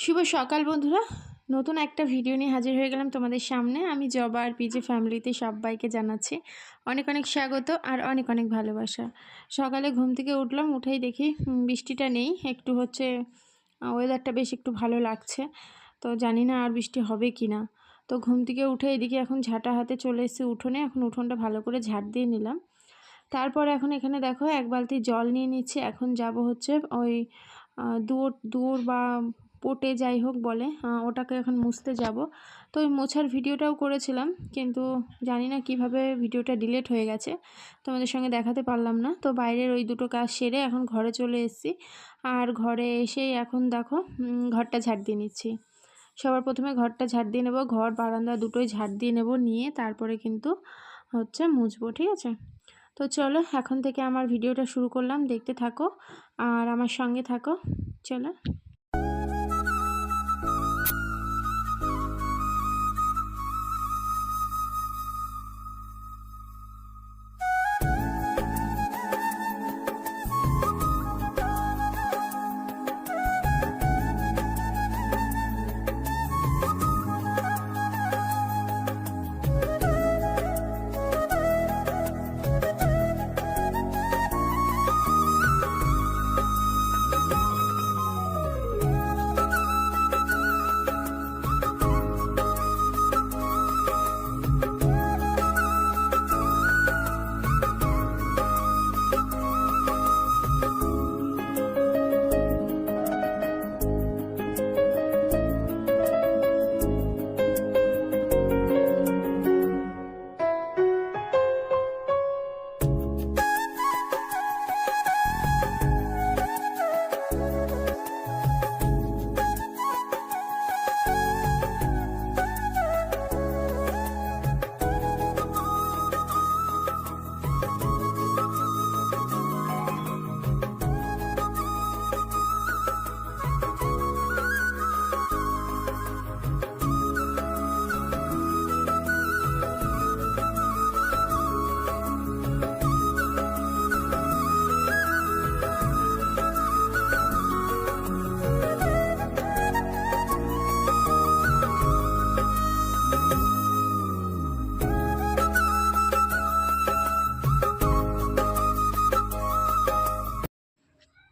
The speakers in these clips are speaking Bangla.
শুভ সকাল বন্ধুরা, নতুন একটা ভিডিও নিয়ে হাজির হয়ে গেলাম তোমাদের সামনে। আমি জবা আর পিজে ফ্যামিলিতে সবাইকে জানাচ্ছি অনেক অনেক স্বাগত আর অনেক অনেক ভালোবাসা। সকালে ঘুম থেকে উঠলাম, উঠেই দেখি বৃষ্টিটা নেই, একটু হচ্ছে ওয়েদারটা বেশ একটু ভালো লাগছে। তো জানি না আর বৃষ্টি হবে কি না। তো ঘুম থেকে উঠে এদিকে এখন ঝাঁটা হাতে চলে এসেছি উঠোনে। এখন উঠোনটা ভালো করে ঝাঁট দিয়ে নিলাম। তারপরে এখন এখানে দেখো এক বালতি জল নিয়ে নিচ্ছি। এখন যাব হচ্ছে ওই দুয়ার বা পটে যাই হোক বলে, ওটাকে এখন মুছতে যাব। তো ওই মোছার ভিডিওটাও করেছিলাম, কিন্তু জানি না কিভাবে ভিডিওটা ডিলিট হয়ে গেছে, তোমাদের সঙ্গে দেখাতে পারলাম না। তো বাইরের ওই দুটো কাজ সেরে এখন ঘরে চলে এসেছি। আর ঘরে এসেই এখন দেখো ঘরটা ঝাড় দিয়ে নিচ্ছি। সবার প্রথমে ঘরটা ঝাড় দিয়ে নেব, ঘর বারান্দা দুটোই ঝাড় দিয়ে নেব, নিয়ে তারপরে কিন্তু হচ্ছে মুছবো, ঠিক আছে। তো চলো এখন থেকে আমার ভিডিওটা শুরু করলাম, দেখতে থাকো আর আমার সঙ্গে থাকো। চলো।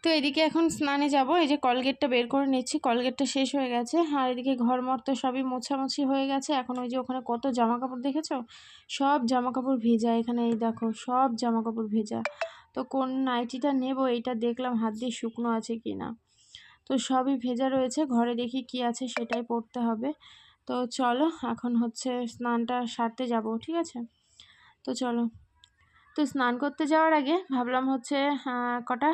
তো এদিকে এখন স্নানে যাব। এই যে কলগেটটা বের করে নিচ্ছি, কলগেটটা শেষ হয়ে গেছে। আর এদিকে ঘরমর তো সবই মোছামুছি হয়ে গেছে। এখন ওই যে ওখানে কত জামা কাপড় দেখেছো, সব জামা কাপড় ভেজা। এখানে এই দেখো সব জামা কাপড় ভেজা। তো কোন নাইটিটা নেব এইটা দেখলাম হাত দিয়ে শুকনো আছে কি না। তো সবই ভেজা রয়েছে, ঘরে দেখি কি আছে সেটাই পরতে হবে। তো চলো এখন হচ্ছে স্নানটা সারতে যাব, ঠিক আছে। তো চলো। তো স্নান করতে যাওয়ার আগে ভাবলাম হচ্ছে কটা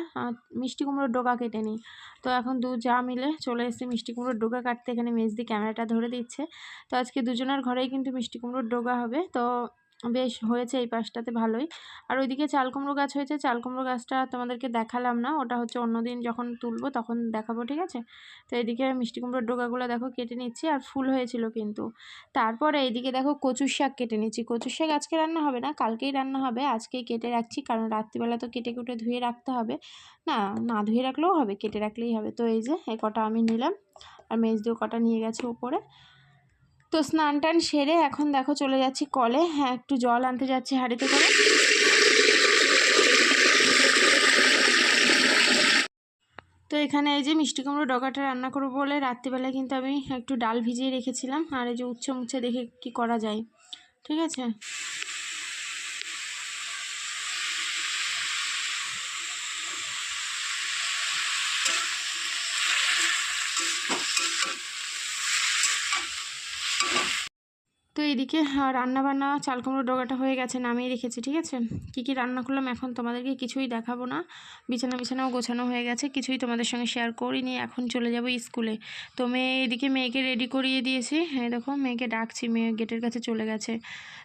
মিষ্টি কুমড়োর ডোকা কেটে নিই। তো এখন যা মিলে চলে এসেছি মিষ্টি কুমড়োর ডোকা কাটতে। এখানে মেজদি ক্যামেরাটা ধরে দিচ্ছে। তো আজকে দুজনের ঘরেই কিন্তু মিষ্টি কুমড়োর ডোকা হবে। তো বেশ হয়েছে এই পাশটাতে ভালোই। আর ওইদিকে চাল কুমড়ো গাছ হয়েছে, চাল কুমড়ো গাছটা তোমাদেরকে দেখালাম না, ওটা হচ্ছে অন্যদিন যখন তুলবো তখন দেখাবো, ঠিক আছে। তো এইদিকে মিষ্টি কুমড়োর ডোকাগুলো দেখো কেটে নিচ্ছি, আর ফুল হয়েছিল কিন্তু। তারপরে এইদিকে দেখো কচুর শাক কেটে নিচ্ছি। কচুর শাক আজকে রান্না হবে না, কালকেই রান্না হবে, আজকেই কেটে রাখছি, কারণ রাত্রিবেলা তো কেটে কুটে ধুয়ে রাখতে হবে। না না ধুয়ে রাখলেও হবে, কেটে রাখলেই হবে। তো এই যে এই কটা আমি নিলাম, আর মেজদিও কটা নিয়ে গেছে উপরে। তো স্নান টান সেরে এখন দেখো চলে যাচ্ছি কলে। হ্যাঁ, একটু জল আনতে যাচ্ছি হাঁড়িতে করে। তো এখানে এই যে মিষ্টি কুমড়ো ডগাটা রান্না করবো বলে রাত্রিবেলায় কিন্তু আমি একটু ডাল ভিজিয়ে রেখেছিলাম। আর এই যে উচ্ছে মুচ্ছে দেখে কি করা যায়, ঠিক আছে। তো এইদিকে রান্নাবান্না চাল কুমড়োর ডগাটা হয়ে গেছে, নামিয়ে রেখেছি, ঠিক আছে। কী কী রান্না করলাম এখন তোমাদেরকে কিছুই দেখাবো না। বিছানাও গোছানো হয়ে গেছে, কিছুই তোমাদের সঙ্গে শেয়ার করিনি। এখন চলে যাব স্কুলে। তো এদিকে মেয়েকে রেডি করিয়ে দিয়েছি। হ্যাঁ দেখো মেয়েকে ডাকছি, মেয়ে গেটের কাছে চলে গেছে।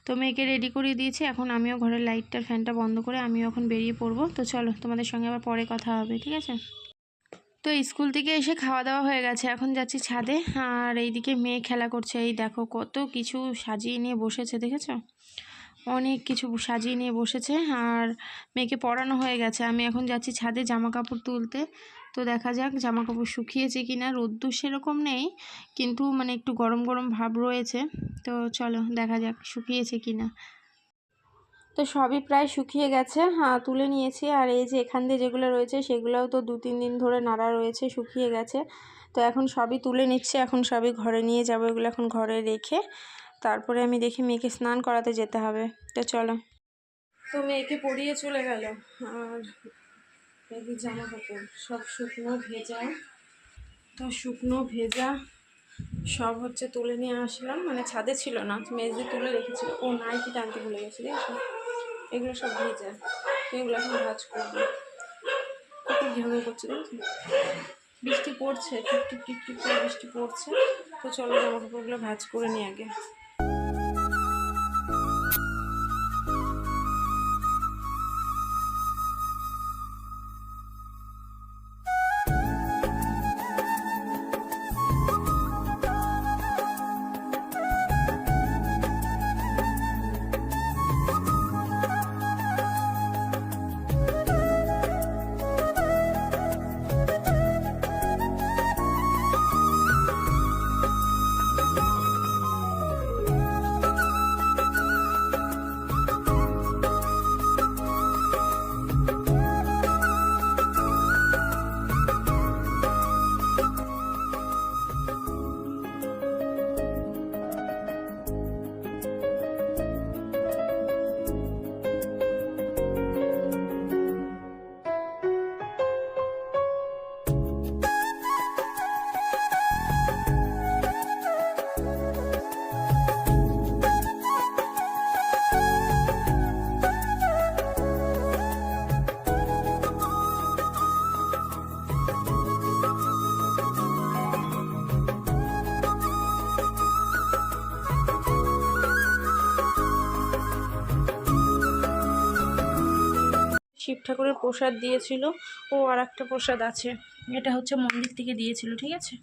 তো মেয়েকে রেডি করিয়ে দিয়েছি। এখন আমিও ঘরের লাইটটার ফ্যানটা বন্ধ করে আমিও এখন বেরিয়ে পড়বো। তো চলো তোমাদের সঙ্গে আবার পরে কথা হবে, ঠিক আছে। তো স্কুল থেকে এসে খাওয়া দাওয়া হয়ে গেছে, এখন যাচ্ছি ছাদে। আর এইদিকে মেয়ে খেলা করছে, এই দেখো কত কিছু সাজিয়ে নিয়ে বসেছে, দেখেছো, অনেক কিছু সাজিয়ে নিয়ে বসেছে। আর মেয়েকে পড়ানো হয়ে গেছে, আমি এখন যাচ্ছি ছাদে জামা কাপড় তুলতে। তো দেখা যাক জামা কাপড় শুকিয়েছে কিনা। রোদ্দুর সেরকম নেই, কিন্তু মানে একটু গরম গরম ভাব রয়েছে। তো চলো দেখা যাক শুকিয়েছে কিনা। তো সবই প্রায় শুকিয়ে গেছে, হ্যাঁ তুলে নিয়েছি। আর এই যে এখান দিয়ে যেগুলো রয়েছে সেগুলোও তো 2-3 দিন ধরে নাড়া রয়েছে, শুকিয়ে গেছে। তো এখন সবই তুলে নিচ্ছে, এখন সবই ঘরে নিয়ে যাবো। এগুলো এখন ঘরে রেখে তারপরে আমি দেখি মেয়েকে স্নান করাতে যেতে হবে। তো চলো। তো মেয়েকে পরিয়ে চলে গেল, আর এই জামা কাপড় সব শুকনো ভেজা। তো শুকনো ভেজা সব হচ্ছে তুলে নিয়ে আসলাম, মানে ছাদে ছিল না, মেজে তুলে রেখেছিল। ও নাইটি টানতে ভুলে গেছে, দেখো এগুলো সব ভেজা। এগুলো এখন ভাজ করবো। কুকুর ঘেউ করছে, দেখছি বৃষ্টি পড়ছে, টিপ টিপ টিপ করে বৃষ্টি পড়ছে। তো চলো জামা কাপড়গুলো ভাজ করে নিই আগে। শিব ঠাকুরের প্রসাদ দিয়েছিল, ও আর একটা প্রসাদ আছে, এটা হচ্ছে মন্দির থেকে দিয়েছিল, ঠিক আছে,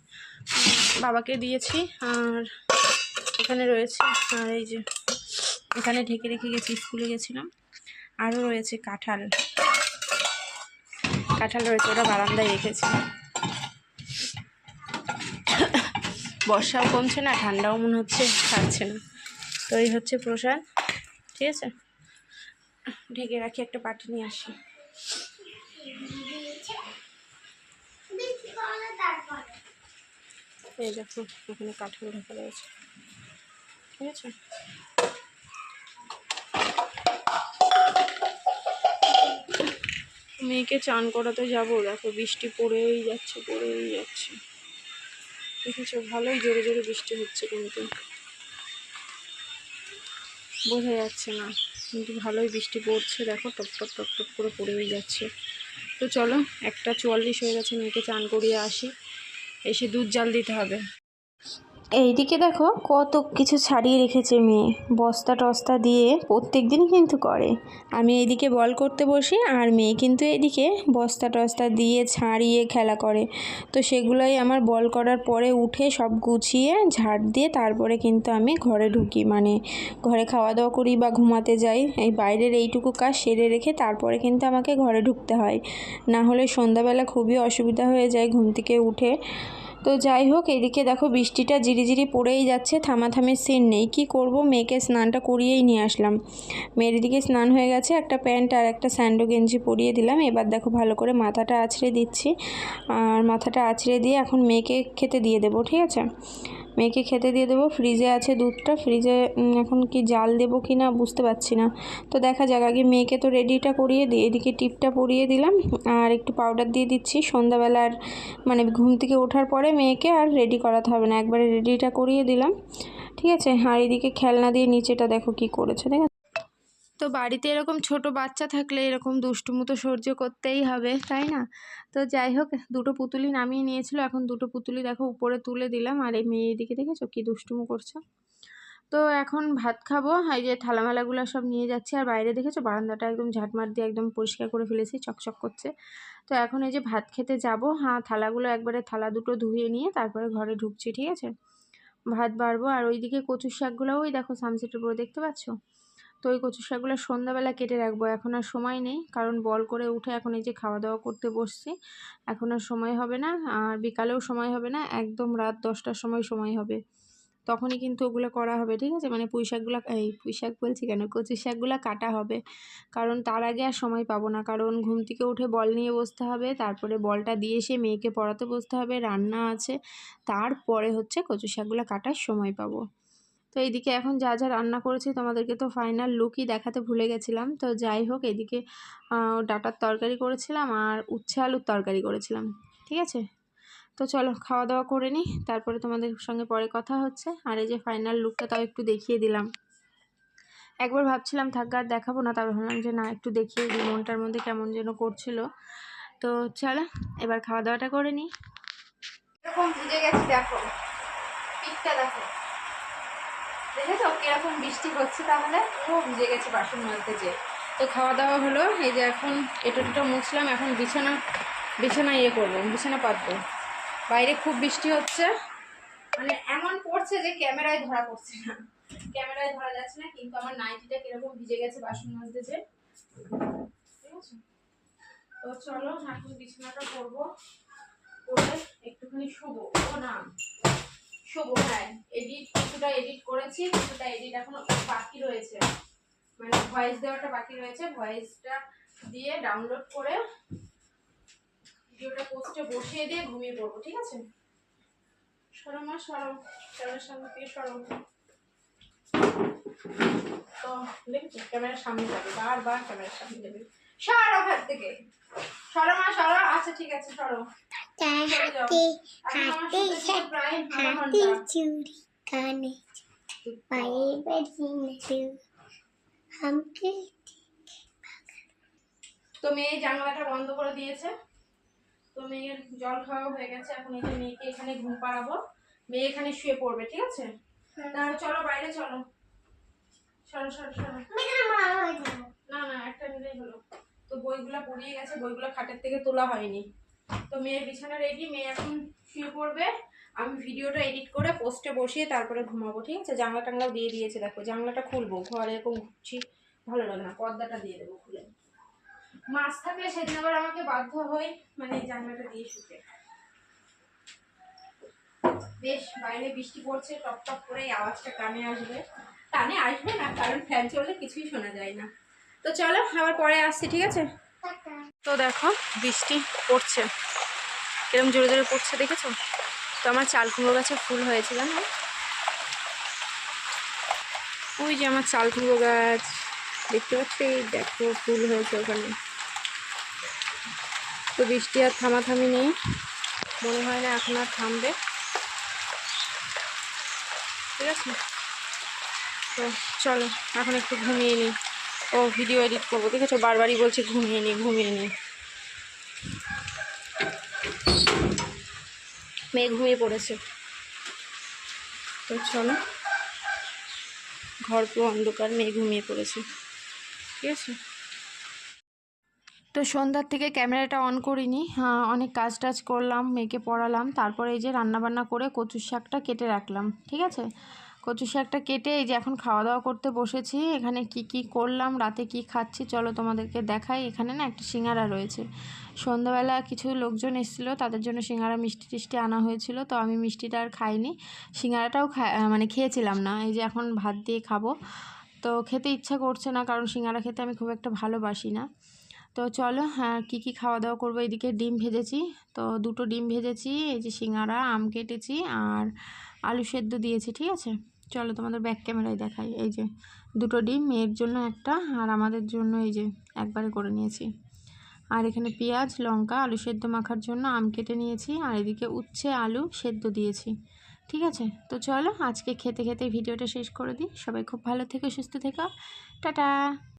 বাবাকে দিয়েছি। আর এখানে রয়েছে, আর এই যে এখানে ঢেকে রেখে গেছি, স্কুলে গেছিলাম। আরও রয়েছে কাঁঠাল, কাঁঠাল রয়েছে, ওটা বারান্দায় রেখেছি। বর্ষাও কমছে না, ঠান্ডাও মনে হচ্ছে থাকছে না। তো এই হচ্ছে প্রসাদ, ঠিক আছে, ঢেকে রাখি, একটা পাটি নিয়ে আসি। এই দেখো এখানে কাঁঠাল ঢাকা রয়েছে, ঠিক আছে। মেয়েকে চান করাতে যাবো, দেখো বৃষ্টি পড়েই যাচ্ছে, পড়েই যাচ্ছে, দেখেছো ভালোই জোরে জোরে বৃষ্টি হচ্ছে, কিন্তু বোঝা যাচ্ছে না, কিন্তু ভালোই বৃষ্টি পড়ছে, দেখো টপ টপ টপ টপ করে পড়েই যাচ্ছে। তো চলো, 1:44 হয়ে গেছে, মেয়েকে চান করিয়ে আসি, এসে দুধ জাল দিতে হবে। এইদিকে দেখো কত কিছু ছাড়িয়ে রেখেছে মেয়ে, বস্তা টস্তা দিয়ে প্রত্যেক দিনই কিন্তু করে। আমি এইদিকে বল করতে বসি, আর মেয়ে কিন্তু এদিকে বস্তা টস্তা দিয়ে ছাড়িয়ে খেলা করে। তো সেগুলোই আমার বল করার পরে উঠে সব গুছিয়ে ঝাড় দিয়ে তারপরে কিন্তু আমি ঘরে ঢুকি, মানে ঘরে খাওয়া দাওয়া করি বা ঘুমাতে যাই। এই বাইরের এইটুকু কাজ সেরে রেখে তারপরে কিন্তু আমাকে ঘরে ঢুকতে হয়, না হলে সন্ধ্যাবেলা খুবই অসুবিধা হয়ে যায় ঘুম থেকে উঠে। তো যাই হোক, এদিকে দেখো বৃষ্টিটা ঝিরিঝিরি পড়েই যাচ্ছে, থামাথামির সিন নেই। কি করব, মেয়েকে স্নানটা করিয়েই নিয়ে আসলাম। মেয়ের দিকে স্নান হয়ে গেছে, একটা প্যান্ট আর একটা স্যান্ডো গেঞ্জি পরিয়ে দিলাম। এবার দেখো ভালো করে মাথাটা আঁচড়ে দিচ্ছি, আর মাথাটা আঁচড়ে দিয়ে এখন মেয়েকে খেতে দিয়ে দেবো, ঠিক আছে। মেয়েকে খেতে দিয়ে দেবো। ফ্রিজে আছে দুধটা, ফ্রিজে এখন কি জাল দেবো কি না বুঝতে পারছি না। তো দেখা যাক, আগে মেয়েকে তো রেডিটা করিয়ে দিই, এদিকে টিপটা পরিয়ে দিলাম, আর একটু পাউডার দিয়ে দিচ্ছি। সন্ধ্যাবেলার মানে ঘুম থেকে ওঠার পরে মেয়েকে আর রেডি করাতে হবে না, একবারে রেডিটা করিয়ে দিলাম, ঠিক আছে। আর এদিকে খেলনা দিয়ে নিচেটা দেখো কি করেছে, ঠিক আছে। তো বাড়িতে এরকম ছোট বাচ্চা থাকলে এরকম দুষ্টুমু তো সহ্য করতেই হবে, তাই না। তো যাই হোক, দুটো পুতুলি নামিয়ে নিয়েছিল, এখন দুটো পুতুলি দেখো উপরে তুলে দিলাম। আর এই মেয়ে এদিকে দেখেছো কি দুষ্টুমু করছে। তো এখন ভাত খাবো, এই যে থালামালাগুলো সব নিয়ে যাচ্ছি। আর বাইরে দেখেছো বারান্দাটা একদম ঝাঁটমাট দিয়ে একদম পরিষ্কার করে ফেলেছি, চকচক করছে। তো এখন এই যে ভাত খেতে যাব, হ্যাঁ থালাগুলো একবারে থালা দুটো ধুয়ে নিয়ে তারপরে ঘরে ঢুকছি, ঠিক আছে। ভাত বাড়বো। আর ওইদিকে কচুর শাকগুলো ওই দেখো সানসেটের উপরে দেখতে পাচ্ছ। তো তো ওই কচু শাকগুলো সন্ধ্যাবেলা কেটে রাখবো, এখন আর সময় নেই, কারণ বল করে উঠে এখন এই যে খাওয়া দাওয়া করতে বসছি, এখন আর সময় হবে না, আর বিকালেও সময় হবে না, একদম রাত 10টার সময় হবে, তখনই কিন্তু ওগুলো করা হবে, ঠিক আছে? মানে পুঁই শাকগুলো, এই পুঁই শাক বলছি কেন, কচু শাকগুলো কাটা হবে, কারণ তার আগে আর সময় পাবো না, কারণ ঘুম থেকে উঠে বল নিয়ে বসতে হবে, তারপরে বলটা দিয়ে এসে মেয়েকে পড়াতে বসতে হবে, রান্না আছে, তারপরে হচ্ছে কচু শাকগুলো কাটার সময় পাবো। তো এইদিকে এখন যা যা রান্না করেছি তোমাদেরকে তো ফাইনাল লুকই দেখাতে ভুলে গেছিলাম। তো যাই হোক, এদিকে ডাঁটার তরকারি করেছিলাম আর উচ্ছে আলুর তরকারি করেছিলাম, ঠিক আছে? তো চলো খাওয়া দাওয়া করে নিই, তারপরে তোমাদের সঙ্গে পরে কথা হচ্ছে। আর এই যে ফাইনাল লুকটা তাও একটু দেখিয়ে দিলাম, একবার ভাবছিলাম থাক আর দেখাবো না, তারপর ভাবলাম যে না একটু দেখিয়ে দিই, মনটার মধ্যে কেমন যেন করছিল। তো চলো এবার খাওয়া দাওয়াটা করে নিই। এরকম ভিজে গেছি, দেখো পিঠটা দেখো, দেখেছো কিরকম বৃষ্টি হচ্ছে, তাহলে পুরো ভিজে গেছে বাসন মাজতে যে। তো খাওয়া দাওয়া হলো, এই যে এখন এটো মুছলাম, এখন বিছানা ইয়ে করবো, বিছানা পাতবো। বাইরে খুব বৃষ্টি হচ্ছে, মানে এমন পড়ছে যে ক্যামেরায় ধরা পড়ছে না, ক্যামেরায় ধরা যাচ্ছে না, কিন্তু আমার নাইটিটা কিরকম ভিজে গেছে বাসন মাজতে যে, ঠিক আছে? তো চলো এখন বিছানাটা করবো, করে একটুখানি শোবো। ও না শোবো, হ্যাঁ কিছুটা এডিট করেছি, কিছুটা এডিট এখনো বাকি রয়েছে, মানে ভয়েস দেওয়াটা বাকি রয়েছে, ভয়েসটা দিয়ে ডাউনলোড করে ভিডিওটা পোস্টে বসিয়ে দিয়ে ঘুমিয়ে পড়বো, ঠিক আছে? সরো মা সরো, ক্যামেরার সামনে থেকে সরো। তো দেখছি ক্যামেরার সামনে যাবে, বারবার ক্যামেরার সামনে যাবে, সরো ঘর থেকে, সরো মা সরো। আচ্ছা ঠিক আছে সরো। তো মেয়ে জানলাটা বন্ধ করে দিয়েছে, তো মেয়ের জল খাওয়া হয়ে গেছে, এখন এই যে মেয়েকে এখানে ঘুম পাড়াবো, মেয়ে এখানে শুয়ে পড়বে, ঠিক আছে? তাহলে চলো বাইরে চলো, সরো সরো সরো। না না একটা নিলেই হলো। তো বইগুলা পড়িয়ে গেছে, বইগুলা খাটের থেকে তোলা হয়নি। তো মেয়ের বিছানা রেডি, মেয়ে এখন শুয়ে পড়বে, আমি ভিডিওটা এডিট করে পোস্টে বসিয়ে তারপরে ঘুমাবো, ঠিক আছে? জানলা টাংলাও দিয়ে দিয়েছে, দেখো জানলাটা খুলবো, ঘরে এরকম ঘুরছি ভালো লাগে না, পর্দাটা দিয়ে দেবো খুলে। মাছ থাকলে সেদিন আবার আমাকে বাধ্য হই মানে জানলাটা দিয়ে শুতে। বেশ বাইরে বৃষ্টি পড়ছে, টপ টপ করে আওয়াজটা কানে আসবে না, কারণ ফ্যান চললে কিছুই শোনা যায় না। তো চলো আবার পরে আসছি, ঠিক আছে? তো দেখো বৃষ্টি পড়ছে, কিরম জোরে জোরে পড়ছে, দেখেছো? তো আমার চাল কুমড়ো গাছে ফুল হয়েছে জানো, ওই যে আমার চাল কুমড়ো গাছ দেখতে পাচ্ছি, দেখো ফুল হয়েছে ওখানে। তো বৃষ্টি আর থামাথামি নেই, মনে হয় না এখন আর থামবে, ঠিক আছে? তো চলো এখন একটু ঘুমিয়ে নিই, ও ভিডিও এডিট করবো, দেখেছো বারবারই বলছি ঘুমিয়ে নিই ঘুমিয়ে নিই। মেয়ে ঘুমিয়ে পড়েছে, তো চলো, ঘর পুরো অন্ধকার, মেয়ে ঘুমিয়ে পড়েছে, ঠিক আছে? তো সন্ধ্যার থেকে ক্যামেরাটা অন করিনি, অনেক কাজ টাজ করলাম, মেয়েকে পড়ালাম, তারপরে এই যে রান্নাবান্না করে কচুর শাকটা কেটে রাখলাম, ঠিক আছে? কচু শাকটা কেটে এই যে এখন খাওয়া দাওয়া করতে বসেছি। এখানে কি করলাম, রাতে কি খাচ্ছি চলো তোমাদেরকে দেখাই। এখানে না একটা সিঙ্গারা রয়েছে, সন্ধ্যাবেলা কিছু লোকজন এসেছিলো, তাদের জন্য সিঙ্গারা মিষ্টি টিষ্টি আনা হয়েছিল, তো আমি মিষ্টিটা আর খাইনি, সিঙ্গারাটাও মানে খেয়েছিলাম না, এই যে এখন ভাত দিয়ে খাবো। তো খেতে ইচ্ছা করছে না, কারণ সিঙ্গারা খেতে আমি খুব একটা ভালোবাসি না। তো চলো হ্যাঁ কী খাওয়া দাওয়া করবো, এদিকে ডিম ভেজেছি, তো 2টো ডিম ভেজেছি, এই যে সিঙ্গারা, আম কেটেছি আর আলু সেদ্ধ দিয়েছি, ঠিক আছে? চলো তোমাদের ব্যাক ক্যামেরায় দেখাই, এই যে 2টো ডিম, মেয়ের জন্য একটা আর আমাদের জন্য এই যে একবারে করে নিয়েছি। আর এখানে পেঁয়াজ লঙ্কা আলু সেদ্ধ মাখার জন্য আম কেটে নিয়েছি, আর এদিকে উচ্ছে আলু সেদ্ধ দিয়েছি, ঠিক আছে? তো চলো আজকে খেতে খেতে ভিডিওটা শেষ করে দিই, সবাই খুব ভালো থেকো, সুস্থ থেকো, টাটা।